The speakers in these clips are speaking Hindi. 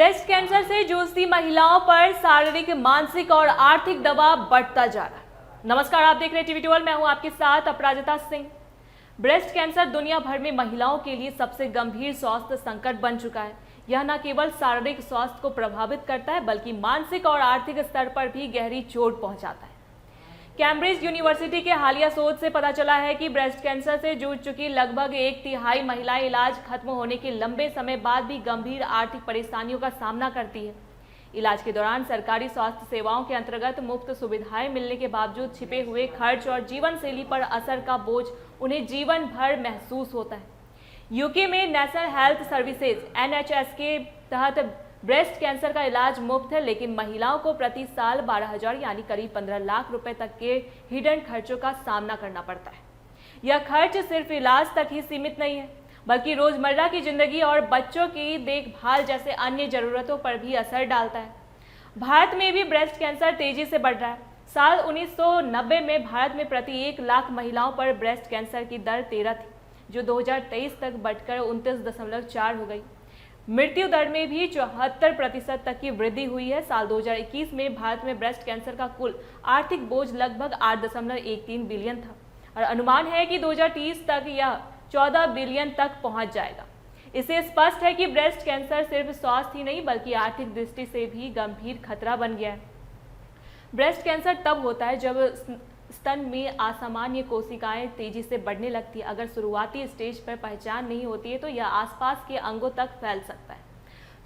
ब्रेस्ट कैंसर से जूझती महिलाओं पर शारीरिक, मानसिक और आर्थिक दबाव बढ़ता जा रहा है। नमस्कार, आप देख रहे हैं टीवी 12। मैं हूं आपके साथ अपराजिता सिंह। ब्रेस्ट कैंसर दुनिया भर में महिलाओं के लिए सबसे गंभीर स्वास्थ्य संकट बन चुका है। यह न केवल शारीरिक स्वास्थ्य को प्रभावित करता है बल्कि मानसिक और आर्थिक स्तर पर भी गहरी चोट पहुंचाता है। कैम्ब्रिज यूनिवर्सिटी के हालिया शोध से पता चला है कि ब्रेस्ट कैंसर से जूझ चुकी लगभग 1/3 महिलाएं इलाज खत्म होने के लंबे समय बाद भी गंभीर आर्थिक परेशानियों का सामना करती है। इलाज के दौरान सरकारी स्वास्थ्य सेवाओं के अंतर्गत मुफ्त सुविधाएं मिलने के बावजूद छिपे हुए खर्च और जीवन शैली पर असर का बोझ उन्हें जीवन भर महसूस होता है। यूके में नेशनल हेल्थ सर्विसेज (NHS) के तहत ब्रेस्ट कैंसर का इलाज मुफ्त है, लेकिन महिलाओं को प्रति साल 12,000 यानी करीब 15 लाख रुपए तक के हिडन खर्चों का सामना करना पड़ता है। यह खर्च सिर्फ इलाज तक ही सीमित नहीं है बल्कि रोजमर्रा की जिंदगी और बच्चों की देखभाल जैसे अन्य जरूरतों पर भी असर डालता है। भारत में भी ब्रेस्ट कैंसर तेजी से बढ़ रहा है। साल 1990 में भारत में प्रति 1 लाख महिलाओं पर ब्रेस्ट कैंसर की दर 13 थी, जो 2023 तक बढ़कर 29.4 हो गई। मृत्यु दर में भी 74% तक की वृद्धि हुई है। साल 2021 में भारत में ब्रेस्ट कैंसर का कुल आर्थिक बोझ लगभग 8.13 बिलियन था और अनुमान है कि 2030 तक यह 14 बिलियन तक पहुंच जाएगा। इससे स्पष्ट है कि ब्रेस्ट कैंसर सिर्फ स्वास्थ्य ही नहीं बल्कि आर्थिक दृष्टि से भी गंभीर खतरा बन गया है। ब्रेस्ट कैंसर तब होता है जब स्तन में असामान्य कोशिकाएं तेजी से बढ़ने लगती है। अगर शुरुआती स्टेज पर पहचान नहीं होती है तो यह आसपास के अंगों तक फैल सकता है।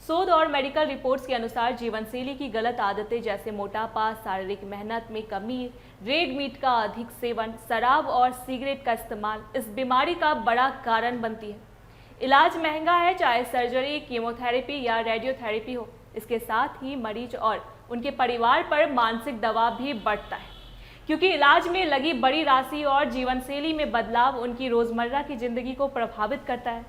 शोध और मेडिकल रिपोर्ट्स के अनुसार जीवनशैली की गलत आदतें जैसे मोटापा, शारीरिक मेहनत में कमी, रेड मीट का अधिक सेवन, शराब और सिगरेट का इस्तेमाल इस बीमारी का बड़ा कारण बनती है। इलाज महंगा है, चाहे सर्जरी, कीमोथेरेपी या रेडियोथेरेपी हो। इसके साथ ही मरीज और उनके परिवार पर मानसिक दबाव भी बढ़ता है, क्योंकि इलाज में लगी बड़ी राशि और जीवनशैली में बदलाव उनकी रोजमर्रा की जिंदगी को प्रभावित करता है।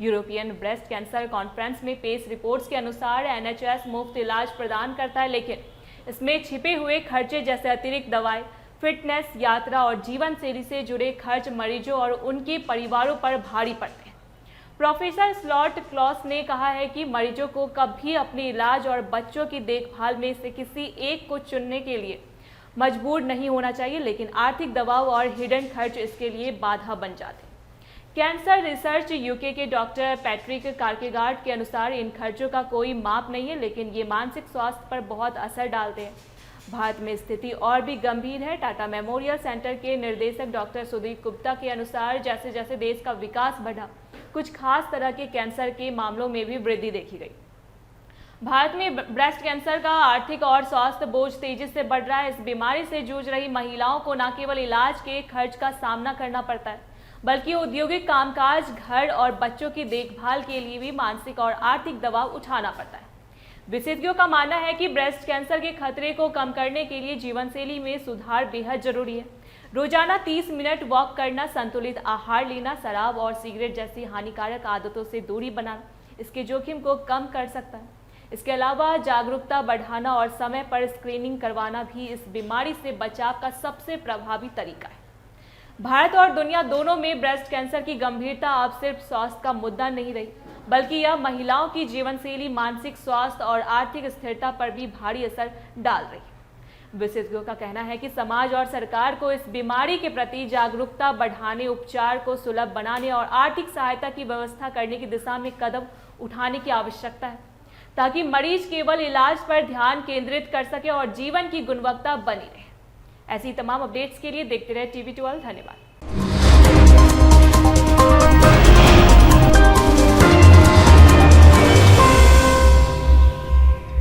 यूरोपियन ब्रेस्ट कैंसर कॉन्फ्रेंस में पेश रिपोर्ट्स के अनुसार NHS मुफ्त इलाज प्रदान करता है, लेकिन इसमें छिपे हुए खर्चे जैसे अतिरिक्त दवाएं, फिटनेस, यात्रा और जीवनशैली से जुड़े खर्च मरीजों और उनके परिवारों पर भारी पड़ते हैं। प्रोफेसर स्लॉट क्लॉस ने कहा है कि मरीजों को कभी अपने इलाज और बच्चों की देखभाल में से किसी एक को चुनने के लिए मजबूर नहीं होना चाहिए, लेकिन आर्थिक दबाव और हिडन खर्च इसके लिए बाधा बन जाते हैं। कैंसर रिसर्च यूके के डॉक्टर पैट्रिक कार्केगार्ड के अनुसार इन खर्चों का कोई माप नहीं है, लेकिन ये मानसिक स्वास्थ्य पर बहुत असर डालते हैं। भारत में स्थिति और भी गंभीर है। टाटा मेमोरियल सेंटर के निर्देशक डॉक्टर सुदीप गुप्ता के अनुसार जैसे जैसे देश का विकास बढ़ा, कुछ खास तरह के कैंसर के मामलों में भी वृद्धि देखी गई। भारत में ब्रेस्ट कैंसर का आर्थिक और स्वास्थ्य बोझ तेजी से बढ़ रहा है। इस बीमारी से जूझ रही महिलाओं को न केवल इलाज के खर्च का सामना करना पड़ता है बल्कि औद्योगिक कामकाज, घर और बच्चों की देखभाल के लिए भी मानसिक और आर्थिक दबाव उठाना पड़ता है। विशेषज्ञों का मानना है कि ब्रेस्ट कैंसर के खतरे को कम करने के लिए जीवनशैली में सुधार बेहद जरूरी है। रोजाना 30 मिनट वॉक करना, संतुलित आहार लेना, शराब और सिगरेट जैसी हानिकारक आदतों से दूरी बनाना इसके जोखिम को कम कर सकता है। इसके अलावा जागरूकता बढ़ाना और समय पर स्क्रीनिंग करवाना भी इस बीमारी से बचाव का सबसे प्रभावी तरीका है। भारत और दुनिया दोनों में ब्रेस्ट कैंसर की गंभीरता अब सिर्फ स्वास्थ्य का मुद्दा नहीं रही बल्कि यह महिलाओं की जीवनशैली, मानसिक स्वास्थ्य और आर्थिक स्थिरता पर भी भारी असर डाल रही है। विशेषज्ञों का कहना है कि समाज और सरकार को इस बीमारी के प्रति जागरूकता बढ़ाने, उपचार को सुलभ बनाने और आर्थिक सहायता की व्यवस्था करने की दिशा में कदम उठाने की आवश्यकता है, ताकि मरीज केवल इलाज पर ध्यान केंद्रित कर सके और जीवन की गुणवत्ता बनी रहे। ऐसी तमाम अपडेट्स के लिए देखते रहे टीवी 12। धन्यवाद।